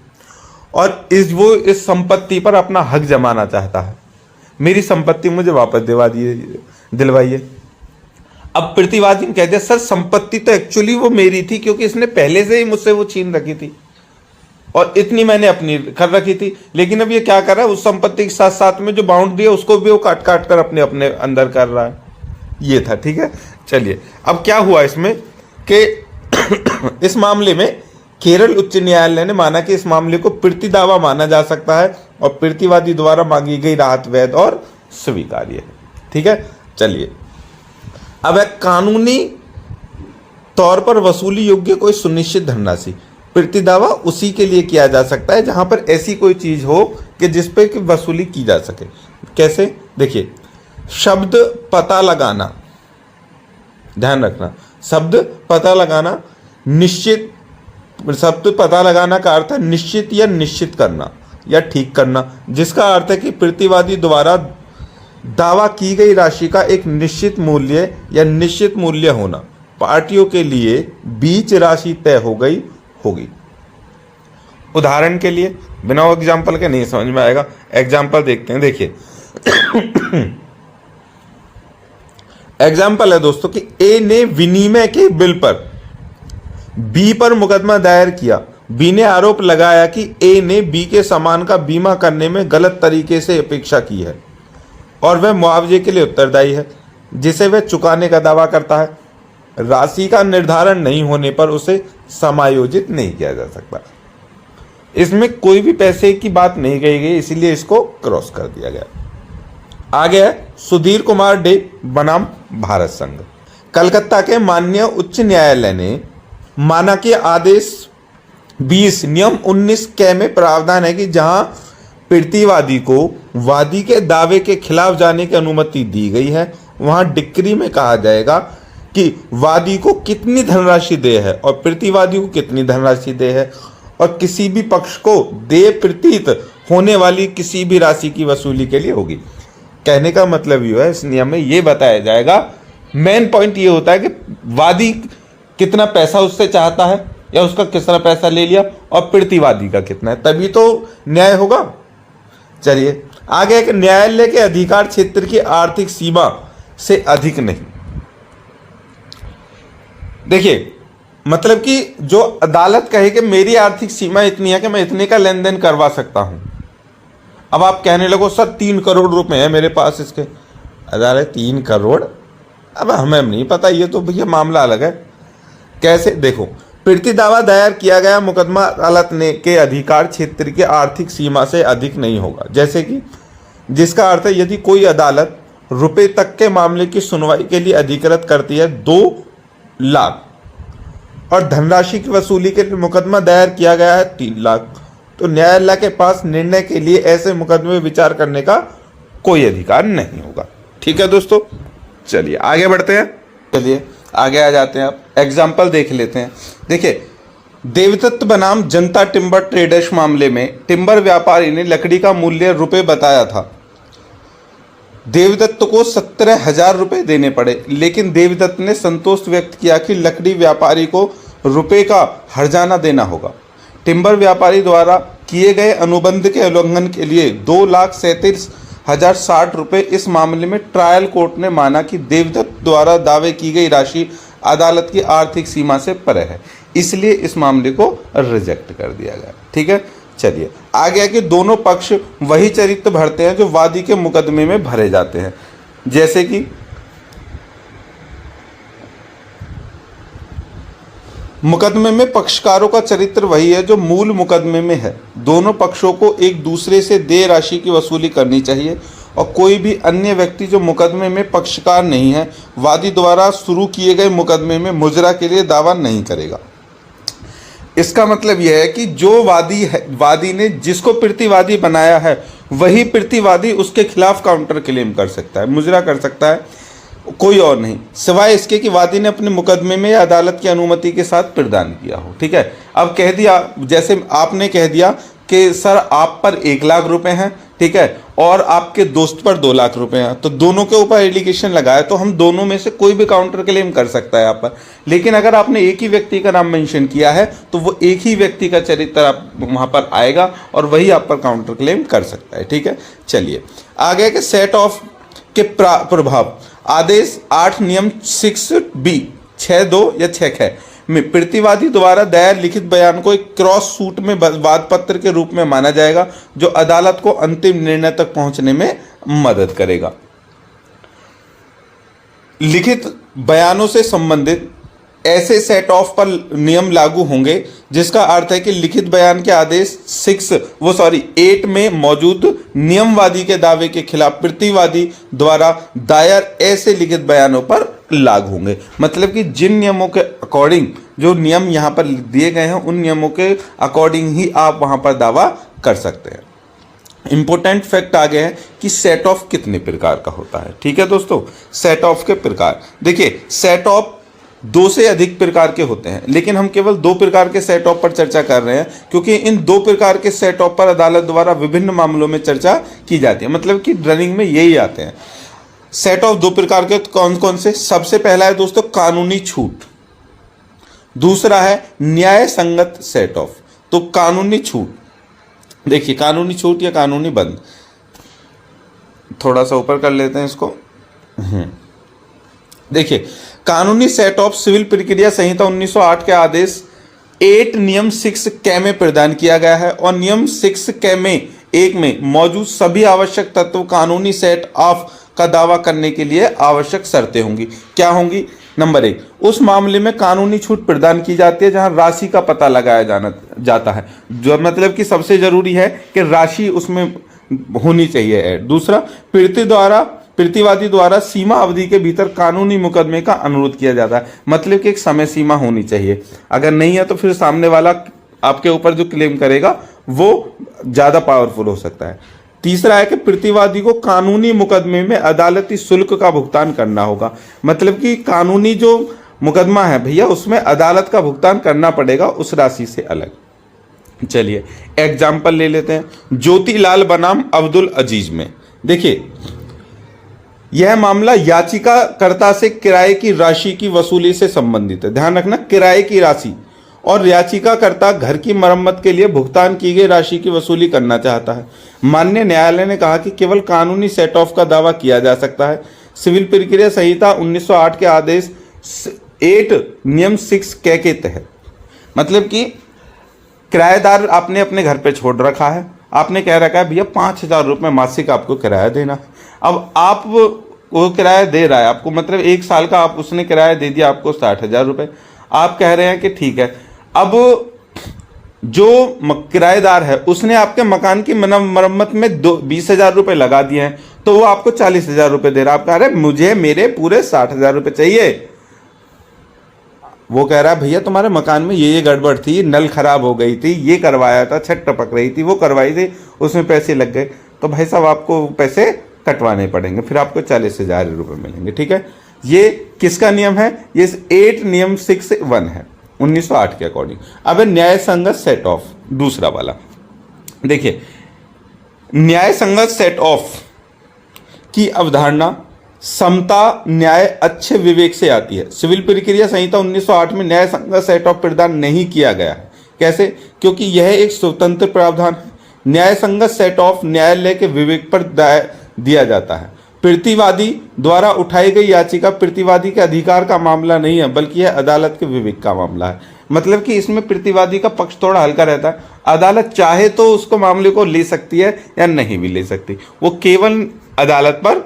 और वो इस संपत्ति पर अपना हक जमाना चाहता है, मेरी संपत्ति मुझे वापस दिलवाइए। अब प्रतिवादी ने कह दिया सर संपत्ति तो एक्चुअली वो मेरी थी, क्योंकि इसने पहले से ही मुझसे वो छीन रखी थी और इतनी मैंने अपनी कर रखी थी, लेकिन अब ये क्या कर रहा है, उस संपत्ति के साथ साथ में जो बाउंड्री है उसको भी वो काट काट कर अपने अपने अंदर कर रहा है। ये था, ठीक है। चलिए अब क्या हुआ इसमें कि इस मामले में केरल उच्च न्यायालय ने माना कि इस मामले को प्रति दावा माना जा सकता है और प्रतिवादी द्वारा मांगी गई राहत वैध और स्वीकार्य है, ठीक है। चलिए अब एक कानूनी तौर पर वसूली योग्य कोई सुनिश्चित धनराशि, प्रति दावा उसी के लिए किया जा सकता है जहां पर ऐसी कोई चीज हो कि जिस पे कि वसूली की जा सके। कैसे, देखिए, शब्द पता लगाना, ध्यान रखना, शब्द पता लगाना, निश्चित, शब्द पता लगाना का अर्थ है निश्चित या निश्चित करना या ठीक करना, जिसका अर्थ है कि प्रतिवादी द्वारा दावा की गई राशि का एक निश्चित मूल्य या निश्चित मूल्य होना, पार्टियों के लिए बीच राशि तय हो गई होगी। उदाहरण के लिए, बिना एग्जाम्पल के नहीं समझ में आएगा, एग्जाम्पल देखते हैं। देखिए एग्जाम्पल है दोस्तों कि ए ने विनिमय के बिल पर बी पर मुकदमा दायर किया। बी ने आरोप लगाया कि ए ने बी के सामान का बीमा करने में गलत तरीके से अपेक्षा की है और वह मुआवजे के लिए उत्तरदायी है, जिसे वह चुकाने का दावा करता है। राशि का निर्धारण नहीं होने पर उसे समायोजित नहीं किया जा सकता। इसमें कोई भी पैसे की बात नहीं कही गई, इसीलिए इसको क्रॉस कर दिया गया। आगे है सुधीर कुमार डे बनाम भारत संघ। कलकत्ता के माननीय उच्च न्यायालय ने माना कि आदेश 20 नियम 19 क में प्रावधान है कि जहां प्रतिवादी को वादी के दावे के खिलाफ जाने की अनुमति दी गई है, वहां डिक्री में कहा जाएगा कि वादी को कितनी धनराशि दे है और प्रतिवादी को कितनी धनराशि दे है, और किसी भी पक्ष को देय प्रतीत होने वाली किसी भी राशि की वसूली के लिए होगी। कहने का मतलब ये है, इस नियम में ये बताया जाएगा, मेन पॉइंट ये होता है कि वादी कितना पैसा उससे चाहता है या उसका कितना पैसा ले लिया और प्रतिवादी का कितना है, तभी तो न्याय होगा। चलिए आगे, एक न्यायालय के अधिकार क्षेत्र की आर्थिक सीमा से अधिक नहीं। देखिए मतलब कि जो अदालत कहे कि मेरी आर्थिक सीमा इतनी है कि मैं इतने का लेन देन करवा सकता हूं। अब आप कहने लगो सर 3 करोड़ रुपए है मेरे पास इसके। अदालत 3 करोड़, अब हमें नहीं पता, ये तो भैया मामला अलग है। कैसे, देखो, प्रति दावा दायर किया गया मुकदमा अदालत ने के अधिकार क्षेत्र की आर्थिक सीमा से अधिक नहीं होगा। जैसे कि जिसका अर्थ है यदि कोई अदालत रुपए तक के मामले की सुनवाई के लिए अधिकृत करती है 2 लाख और धनराशि की वसूली के लिए मुकदमा दायर किया गया है 3 लाख, तो न्यायालय के पास निर्णय के लिए ऐसे मुकदमे में विचार करने का कोई अधिकार नहीं होगा। ठीक है दोस्तों, चलिए आगे बढ़ते हैं। चलिए आगे आ जाते हैं, आप एग्जाम्पल देख लेते हैं। देखिए, देवदत्त बनाम जनता टिम्बर ट्रेडर्स मामले में टिम्बर व्यापारी ने लकड़ी का मूल्य रुपए बताया था। देवदत्त को 17,000 रुपये देने पड़े, लेकिन देवदत्त ने संतोष व्यक्त किया कि लकड़ी व्यापारी को रुपए का हर्जाना देना होगा। टिम्बर व्यापारी द्वारा किए गए अनुबंध के उल्लंघन के लिए 2,37,060 रुपये इस मामले में ट्रायल कोर्ट ने माना कि देवदत्त द्वारा दावे की गई राशि अदालत की आर्थिक सीमा से परे है, इसलिए इस मामले को रिजेक्ट कर दिया गया। ठीक है, चलिए आगे है कि दोनों पक्ष वही चरित्र भरते हैं जो वादी के मुकदमे में भरे जाते हैं। जैसे कि मुकदमे में पक्षकारों का चरित्र वही है जो मूल मुकदमे में है। दोनों पक्षों को एक दूसरे से देय राशि की वसूली करनी चाहिए और कोई भी अन्य व्यक्ति जो मुकदमे में पक्षकार नहीं है वादी द्वारा शुरू किए गए मुकदमे में मुजरा के लिए दावा नहीं करेगा। इसका मतलब यह है कि जो वादी ने जिसको प्रतिवादी बनाया है वही प्रतिवादी उसके खिलाफ काउंटर क्लेम कर सकता है, मुजरा कर सकता है, कोई और नहीं, सिवाय इसके कि वादी ने अपने मुकदमे में या अदालत की अनुमति के साथ प्रदान किया हो। ठीक है, अब कह दिया, जैसे आपने कह दिया कि सर आप पर 1 लाख रुपए हैं, ठीक है, और आपके दोस्त पर 2 लाख रुपए हैं, तो दोनों के ऊपर एलिगेशन लगाया तो हम दोनों में से कोई भी काउंटर क्लेम कर सकता है यहाँ पर। लेकिन अगर आपने एक ही व्यक्ति का नाम मेंशन किया है तो वो एक ही व्यक्ति का चरित्र आप वहाँ पर आएगा और वही आप पर काउंटर क्लेम कर सकता है। ठीक है, चलिए आगे के सेट ऑफ के प्रभाव। आदेश 8 नियम 6B 6(2) या 6(ख) में प्रतिवादी द्वारा दायर लिखित बयान को एक क्रॉस सूट में वाद पत्र के रूप में माना जाएगा जो अदालत को अंतिम निर्णय तक पहुंचने में मदद करेगा। लिखित बयानों से संबंधित ऐसे सेट ऑफ पर नियम लागू होंगे जिसका अर्थ है कि लिखित बयान के आदेश 8 में मौजूद नियमवादी के दावे के खिलाफ प्रतिवादी द्वारा दायर ऐसे लिखित बयानों पर लागू होंगे। मतलब कि जिन नियमों के अकॉर्डिंग जो नियम यहाँ पर दिए गए हैं उन नियमों के अकॉर्डिंग ही आप वहां पर दावा कर सकते हैं। इंपॉर्टेंट फैक्ट आ गया है कि सेट ऑफ कितने प्रकार का होता है। ठीक है दोस्तों, सेट ऑफ के प्रकार देखिए, सेट ऑफ 2 से अधिक प्रकार के होते हैं, लेकिन हम केवल 2 प्रकार के सेट ऑफ पर चर्चा कर रहे हैं क्योंकि इन 2 प्रकार के सेट ऑफ पर अदालत द्वारा विभिन्न मामलों में चर्चा की जाती है। मतलब कि रनिंग में यही आते हैं। सेट ऑफ 2 प्रकार के कौन कौन से? सबसे पहला है दोस्तों कानूनी छूट, दूसरा है न्याय संगत सेट ऑफ। तो कानूनी छूट, देखिए कानूनी छूट या कानूनी बंद, थोड़ा सा ऊपर कर लेते हैं इसको। देखिए कानूनी सेट ऑफ सिविल प्रक्रिया संहिता 1908 के आदेश 8 नियम 6(क) में प्रदान किया गया है और नियम 6(क) में 1 में मौजूद सभी आवश्यक तत्व कानूनी सेट ऑफ का दावा करने के लिए आवश्यक शर्तें होंगी। क्या होंगी? नंबर 1, उस मामले में कानूनी छूट प्रदान की जाती है जहां राशि का पता लगाया जाता है, जो मतलब कि सबसे जरूरी है कि राशि उसमें होनी चाहिए। दूसरा, प्रतिवादी द्वारा सीमा अवधि के भीतर कानूनी मुकदमे का अनुरोध किया जाता है। मतलब कि एक समय सीमा होनी चाहिए, अगर नहीं है तो फिर सामने वाला आपके ऊपर जो क्लेम करेगा वो ज्यादा पावरफुल हो सकता है। तीसरा है कि प्रतिवादी को कानूनी मुकदमे में अदालती शुल्क का भुगतान करना होगा। मतलब कि कानूनी जो मुकदमा है भैया उसमें अदालत का भुगतान करना पड़ेगा उस राशि से अलग। चलिए एग्जाम्पल ले लेते हैं। ज्योतिलाल बनाम अब्दुल अजीज में देखिए, यह मामला याचिकाकर्ता से किराए की राशि की वसूली से संबंधित है। ध्यान रखना, किराए की राशि, और याचिकाकर्ता घर की मरम्मत के लिए भुगतान की गई राशि की वसूली करना चाहता है। माननीय न्यायालय ने कहा कि केवल कानूनी सेट ऑफ का दावा किया जा सकता है। सिविल प्रक्रिया संहिता 1908 के आदेश 8 नियम 6(क) के तहत। मतलब कि किराएदार आपने अपने घर पे छोड़ रखा है, आपने कह रखा है भैया 5,000 रुपये मासिक आपको किराया देना है। अब आप वो किराया दे रहा है आपको, मतलब 1 साल का आप उसने किराया दे दिया आपको 60,000 रुपये। आप कह रहे हैं कि ठीक है, अब जो किराएदार है उसने आपके मकान की मरम्मत में 20,000 रुपये लगा दिए हैं, तो वो आपको 40,000 रुपये दे रहा है। आप कह रहे हैं मुझे मेरे पूरे 60,000 रुपये चाहिए। वो कह रहा है भैया तुम्हारे मकान में ये गड़बड़ थी, नल खराब हो गई थी, ये करवाया था, छत टपक रही थी, वो करवाई थी, उसमें पैसे लग गए, तो भाई साहब आपको पैसे कटवाने पड़ेंगे, फिर आपको 40,000 रुपये मिलेंगे। ठीक है, ये किसका नियम है? ये 8 नियम 6(1) है 1908 के अकॉर्डिंग। अब न्याय संगत सेट ऑफ, दूसरा वाला देखिए, न्याय संगत सेट ऑफ की अवधारणा समता, न्याय, अच्छे विवेक से आती है। सिविल प्रक्रिया संहिता 1908 में न्याय संगत सेट ऑफ प्रदान नहीं किया गया है। कैसे? क्योंकि यह एक स्वतंत्र प्रावधान है। न्याय संगत सेट ऑफ न्यायालय के विवेक पर दिया जाता है। प्रतिवादी द्वारा उठाई गई याचिका प्रतिवादी के अधिकार का मामला नहीं है, बल्कि यह अदालत के विवेक का मामला है। मतलब कि इसमें प्रतिवादी का पक्ष थोड़ा हल्का रहता है। अदालत चाहे तो उसको मामले को ले सकती है या नहीं भी ले सकती, वो केवल अदालत पर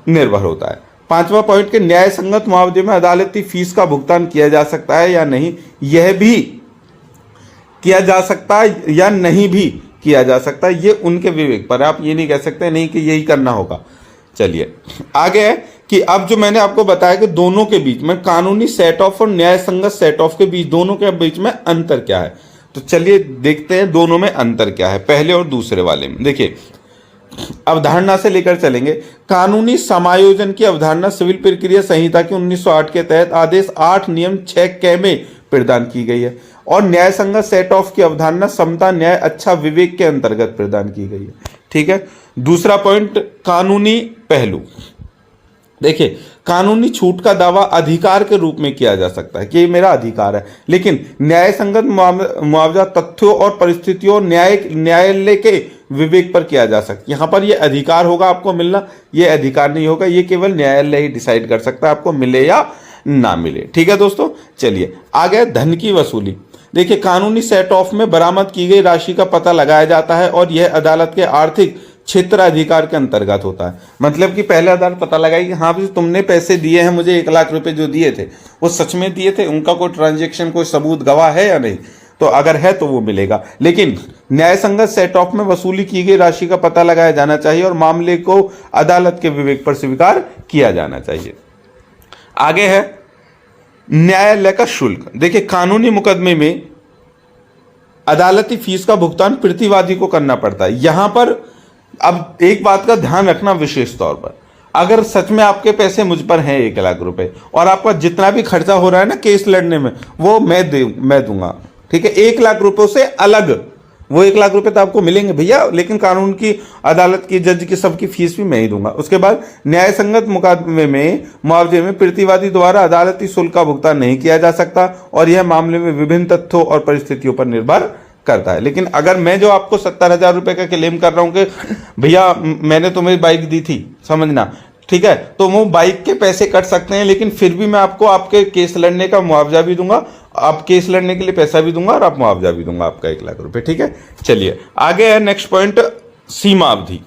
निर्भर होता है। 5वां पॉइंट के न्याय संगत मुआवजे में अदालती फीस का भुगतान किया जा सकता है या नहीं, यह भी किया जा सकता है या नहीं भी किया जा सकता है, ये उनके विवेक पर। आप ये नहीं कह सकते नहीं कि यही करना होगा। चलिए आगे है कि अब जो मैंने आपको बताया कि दोनों के बीच में कानूनी सेट ऑफ और न्याय संगत सेट ऑफ के बीच, दोनों के बीच में अंतर क्या है। तो चलिए देखते हैं दोनों में अंतर क्या है, पहले और दूसरे वाले में। देखिए अवधारणा से लेकर चलेंगे। कानूनी समायोजन की अवधारणा सिविल प्रक्रिया संहिता की 1908 के तहत आदेश 8 नियम 6 क में प्रदान की गई है, और न्याय संगत सेट ऑफ की अवधारणा समता न्याय अच्छा विवेक के अंतर्गत प्रदान की गई है। ठीक है। दूसरा पॉइंट, कानूनी पहलू। देखिए कानूनी छूट का दावा अधिकार के रूप में किया जा सकता है कि ये मेरा अधिकार है, लेकिन न्याय संगत मुआवजा तथ्यों और परिस्थितियों न्यायालय के विवेक पर किया जा सकता है। यहां पर ये अधिकार होगा आपको मिलना, ये अधिकार नहीं होगा, ये केवल न्यायालय ही डिसाइड कर सकता है आपको मिले या ना मिले। ठीक है दोस्तों, चलिए आगे धन की वसूली। देखिए कानूनी सेट ऑफ में बरामद की गई राशि का पता लगाया जाता है और यह अदालत के आर्थिक क्षेत्र अधिकार के अंतर्गत होता है। मतलब कि पहले अदालत पता लगाई कि हाँ भाई तुमने पैसे दिए हैं मुझे, 1 लाख रुपए जो दिए थे वो सच में दिए थे, उनका कोई ट्रांजेक्शन कोई सबूत गवाह है या नहीं, तो अगर है तो वो मिलेगा। लेकिन न्याय संगत सेट ऑफ में वसूली की गई राशि का पता लगाया जाना चाहिए और मामले को अदालत के विवेक पर स्वीकार किया जाना चाहिए। आगे है न्यायालय का शुल्क। देखिए कानूनी मुकदमे में अदालती फीस का भुगतान प्रतिवादी को करना पड़ता है। यहां पर अब एक बात का ध्यान रखना विशेष तौर पर, अगर सच में आपके पैसे मुझ पर हैं 1 लाख रुपए और आपका जितना भी खर्चा हो रहा है ना केस लड़ने में वो मैं दूंगा, ठीक है, 1 लाख रुपयों से अलग, वो 1 लाख रुपए तो आपको मिलेंगे भैया, लेकिन कानून की अदालत की जज की सबकी फीस भी मैं ही दूंगा। उसके बाद न्याय संगत मुकदमे में मुआवजे में प्रतिवादी द्वारा अदालती शुल्क का भुगतान नहीं किया जा सकता और यह मामले में विभिन्न तथ्यों और परिस्थितियों पर निर्भर करता है। लेकिन अगर मैं जो आपको 70,000 रुपए का क्लेम कर रहा हूं कि भैया मैंने तुम्हें बाइक दी थी, समझना, ठीक है, तो वो बाइक के पैसे कट सकते हैं, लेकिन फिर भी मैं आपको आपके केस लड़ने का मुआवजा भी दूंगा, आप केस लड़ने के लिए पैसा भी दूंगा और आप मुआवजा भी दूंगा आपका 1 लाख रुपए। ठीक है, चलिए आगे है नेक्स्ट पॉइंट, सीमा अवधि।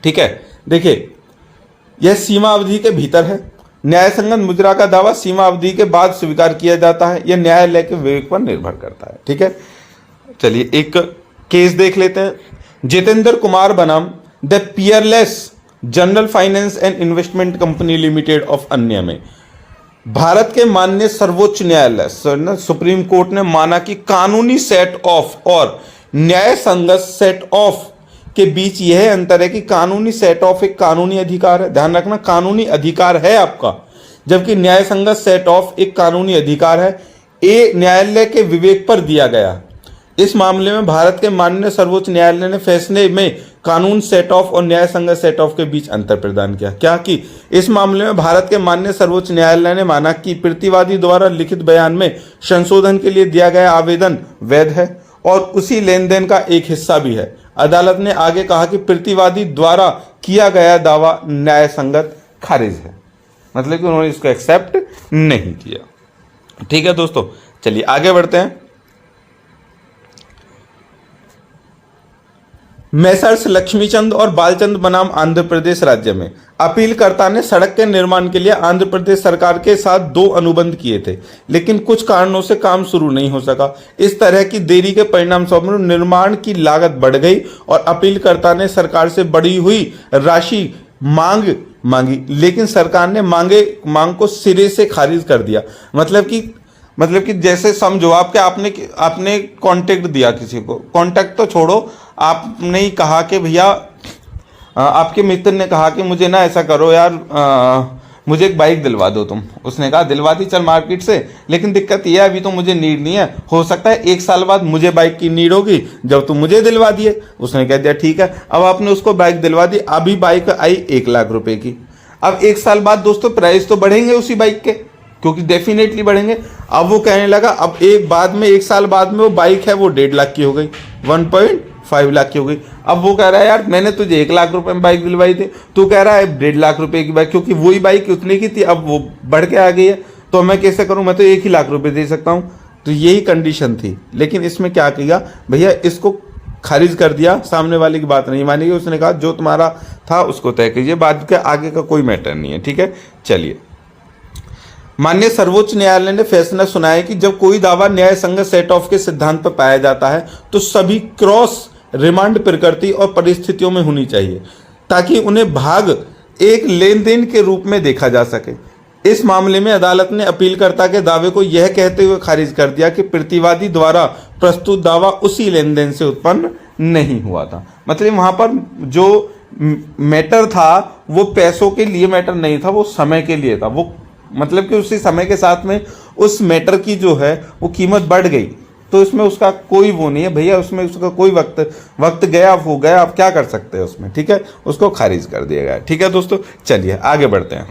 ठीक है, देखिए यह सीमा अवधि के भीतर है। न्याय संगत मुजरा का दावा सीमा अवधि के बाद स्वीकार किया जाता है, यह न्यायालय के विवेक पर निर्भर करता है। ठीक है, चलिए एक केस देख लेते हैं। जितेंद्र कुमार बनाम the Peerless general finance and investment company limited of अन्य में भारत के माननीय सर्वोच्च न्यायालय सुप्रीम कोर्ट ने माना कि कानूनी सेट ऑफ और न्याय संगत सेट ऑफ के बीच यह अंतर है कि कानूनी सेट ऑफ एक कानूनी अधिकार है, ध्यान रखना कानूनी अधिकार है आपका, जबकि न्याय संगत सेट ऑफ एक कानूनी अधिकार है, ये न्यायालय के विवेक पर दिया गया। इस मामले में भारत के माननीय सर्वोच्च न्यायालय ने फैसले में कानून सेट ऑफ और न्याय संगत सेट ऑफ के बीच अंतर प्रदान किया। क्या कि इस मामले में भारत के माननीय सर्वोच्च न्यायालय ने माना कि प्रतिवादी द्वारा लिखित बयान में संशोधन के लिए दिया गया आवेदन वैध है और उसी लेन देन का एक हिस्सा भी है। अदालत ने आगे कहा कि प्रतिवादी द्वारा किया गया दावा न्याय संगत खारिज है, मतलब कि उन्होंने इसको एक्सेप्ट नहीं किया। ठीक है दोस्तों, चलिए आगे बढ़ते हैं। मैसर्स लक्ष्मीचंद और बालचंद बनाम आंध्र प्रदेश राज्य में अपीलकर्ता ने सड़क के निर्माण के लिए आंध्र प्रदेश सरकार के साथ 2 अनुबंध किए थे, लेकिन कुछ कारणों से काम शुरू नहीं हो सका। इस तरह की देरी के परिणाम स्वरूप निर्माण की लागत बढ़ गई और अपीलकर्ता ने सरकार से बढ़ी हुई राशि मांगी, लेकिन सरकार ने मांग को सिरे से खारिज कर दिया। मतलब कि जैसे समझो आपने कांटेक्ट दिया किसी को, कांटेक्ट तो छोड़ो, आपने ही कहा कि भैया आपके मित्र ने कहा कि मुझे ना ऐसा करो यार, मुझे एक बाइक दिलवा दो तुम। उसने कहा दिलवा दी चल मार्केट से, लेकिन दिक्कत यह है अभी तो मुझे नीड नहीं है, हो सकता है 1 साल बाद मुझे बाइक की नीड होगी जब तुम मुझे दिलवा दिए। उसने कह दिया ठीक है, अब आपने उसको बाइक दिलवा दी, अभी बाइक आई 1 लाख रुपए की। अब 1 साल बाद दोस्तों प्राइस तो बढ़ेंगे उसी बाइक के, क्योंकि डेफिनेटली बढ़ेंगे। अब वो कहने लगा अब एक साल बाद में वो बाइक है वो 1.5 लाख की हो गई, 1.5 लाख की हो गई। अब वो कह रहा है यार मैंने तुझे 1 लाख रुपए में बाइक दिलवाई थी, तू कह रहा है 1.5 लाख रुपए की बाइक, क्योंकि वही बाइक उतने की थी अब वो बढ़ के आ गई है, तो मैं कैसे करूं, मैं तो 1 ही लाख रुपए दे सकता हूं। तो यही कंडीशन थी, लेकिन इसमें क्या किया भैया, इसको खारिज कर दिया, सामने वाले की बात नहीं मानेगी। उसने कहा जो तुम्हारा था उसको तय कीजिए, बाद के आगे का कोई मैटर नहीं है। ठीक है, चलिए माननीय सर्वोच्च न्यायालय ने फैसला सुनाया कि जब कोई दावा न्याय संगत सेट ऑफ के सिद्धांत पर पाया जाता है तो सभी क्रॉस रिमांड प्रकृति और परिस्थितियों में होनी चाहिए, ताकि उन्हें भाग एक लेन देन के रूप में देखा जा सके। इस मामले में अदालत ने अपीलकर्ता के दावे को यह कहते हुए खारिज कर दिया कि प्रतिवादी द्वारा प्रस्तुत दावा उसी लेन देन से उत्पन्न नहीं हुआ था। मतलब वहां पर जो मैटर था वो पैसों के लिए मैटर नहीं था, वो समय के लिए था। वो मतलब कि उसी समय के साथ में उस मैटर की जो है वो कीमत बढ़ गई, तो इसमें उसका कोई वो नहीं है भैया, उसमें उसका कोई वक्त गया हो गया, आप क्या कर सकते हैं उसमें, ठीक है, उसको खारिज कर दिया गया। ठीक है दोस्तों, चलिए आगे बढ़ते हैं।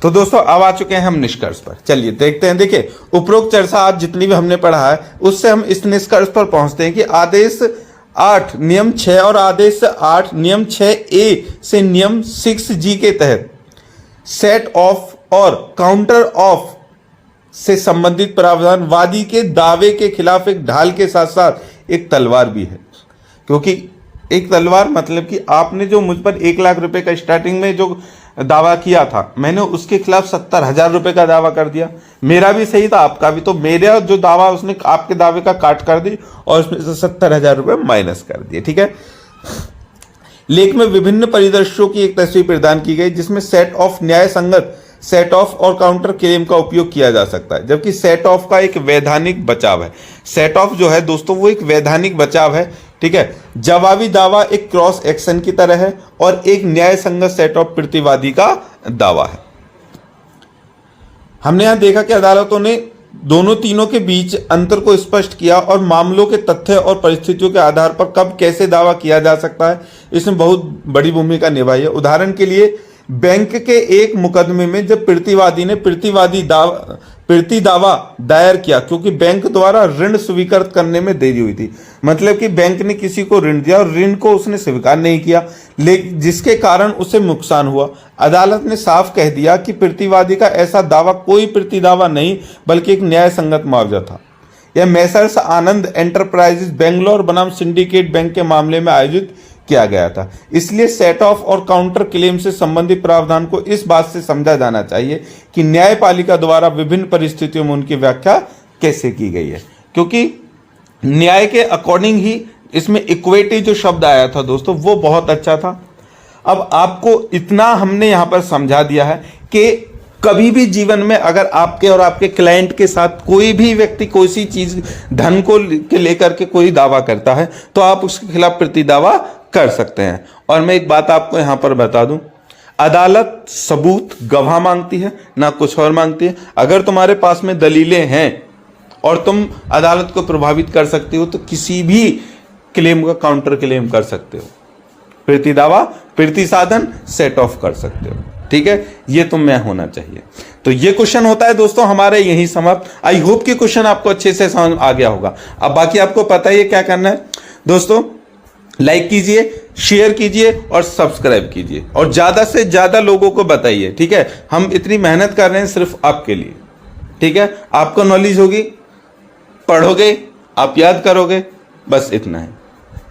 तो दोस्तों अब आ चुके हैं हम निष्कर्ष पर, चलिए देखते हैं। देखिए उपरोक्त चर्चा आज जितनी भी हमने पढ़ा है उससे हम इस निष्कर्ष पर पहुंचते हैं कि आदेश 8 नियम 6 और आदेश 8 नियम 6A से नियम 6G के तहत सेट ऑफ और काउंटर ऑफ से संबंधित प्रावधान वादी के दावे के खिलाफ एक ढाल के साथ साथ एक तलवार भी है। क्योंकि एक तलवार मतलब कि आपने जो मुझ पर 1 लाख रुपए का स्टार्टिंग में जो दावा किया था, मैंने उसके खिलाफ 70,000 रुपए का दावा कर दिया। मेरा भी सही था, आपका भी, तो मेरा जो दावा उसने आपके दावे का काट कर दी और उसमें से 70,000 रुपए माइनस कर दिए। ठीक है, लेख में विभिन्न परिदृश्यों की एक तस्वीर प्रदान की गई जिसमें सेट ऑफ न्याय संगत सेट ऑफ और काउंटर क्लेम का उपयोग किया जा सकता है, जबकि सेट ऑफ का एक वैधानिक बचाव है। सेट ऑफ जो है दोस्तों वो एक वैधानिक बचाव है। ठीक है, जवाबी दावा एक क्रॉस एक्शन की तरह है और एक न्याय संगत सेट ऑफ प्रतिवादी का दावा है। हमने यहां देखा कि अदालतों ने दोनों तीनों के बीच अंतर को स्पष्ट किया और मामलों के तथ्य और परिस्थितियों के आधार पर कब कैसे दावा किया जा सकता है इसमें बहुत बड़ी भूमिका निभाई है। उदाहरण के लिए बैंक के एक मुकदमे में जब प्रतिवादी ने प्रति दावा दायर किया क्योंकि बैंक द्वारा ऋण स्वीकृत करने में देरी हुई थी, मतलब कि बैंक ने किसी को ऋण दिया और ऋण को उसने स्वीकार नहीं किया, लेकिन जिसके कारण उसे नुकसान हुआ। अदालत ने साफ कह दिया कि प्रतिवादी का ऐसा दावा कोई प्रति दावा नहीं बल्कि एक न्याय संगत मुआवजा था। यह मैसर्स आनंद एंटरप्राइजेज बेंगलोर बनाम सिंडिकेट बैंक के मामले में आयोजित किया गया था। इसलिए सेट ऑफ और काउंटर क्लेम से संबंधित प्रावधान को इस बात से समझा जाना चाहिए कि न्यायपालिका द्वारा विभिन्न परिस्थितियों में उनकी व्याख्या कैसे की गई है, क्योंकि न्याय के अकॉर्डिंग ही इसमें इक्विटी जो शब्द आया था दोस्तों वो बहुत अच्छा था। अब आपको इतना हमने यहां पर समझा दिया है कि कभी भी जीवन में अगर आपके और आपके क्लाइंट के साथ कोई भी व्यक्ति कोई सी चीज धन को लेकर के कोई दावा करता है तो आप उसके खिलाफ प्रति दावा कर सकते हैं। और मैं एक बात आपको यहां पर बता दूं, अदालत सबूत गवाह मांगती है ना कुछ और मांगती है। अगर तुम्हारे पास में दलीलें हैं और तुम अदालत को प्रभावित कर सकते हो तो किसी भी क्लेम का काउंटर क्लेम कर सकते हो, प्रति दावा प्रति साधन सेट ऑफ कर सकते हो। ठीक है, ये तुम में होना चाहिए। तो ये क्वेश्चन होता है दोस्तों हमारे यही समाप्त। आई होप कि क्वेश्चन आपको अच्छे से समझ आ गया होगा। अब बाकी आपको पता ही है क्या करना है दोस्तों, लाइक कीजिए, शेयर कीजिए और सब्सक्राइब कीजिए और ज्यादा से ज्यादा लोगों को बताइए। ठीक है, हम इतनी मेहनत कर रहे हैं सिर्फ आपके लिए। ठीक है, आपको नॉलेज होगी, पढ़ोगे, आप याद करोगे, बस इतना है।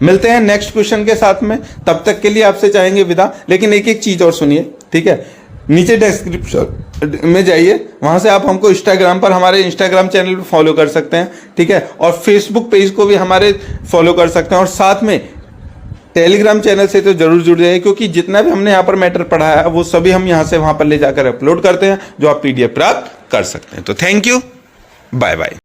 मिलते हैं नेक्स्ट क्वेश्चन के साथ में, तब तक के लिए आपसे चाहेंगे विदा। लेकिन एक एक चीज और सुनिए, ठीक है, नीचे डिस्क्रिप्शन में जाइए, वहां से आप हमको इंस्टाग्राम पर हमारे इंस्टाग्राम चैनल पर फॉलो कर सकते हैं। ठीक है, और फेसबुक पेज को भी हमारे फॉलो कर सकते हैं और साथ में टेलीग्राम चैनल से तो जरूर जुड़ जाइए, क्योंकि जितना भी हमने यहाँ पर मैटर पढ़ाया है वो सभी हम यहाँ से वहां पर ले जाकर अपलोड करते हैं जो आप PDF प्राप्त कर सकते हैं। तो थैंक यू, बाय बाय।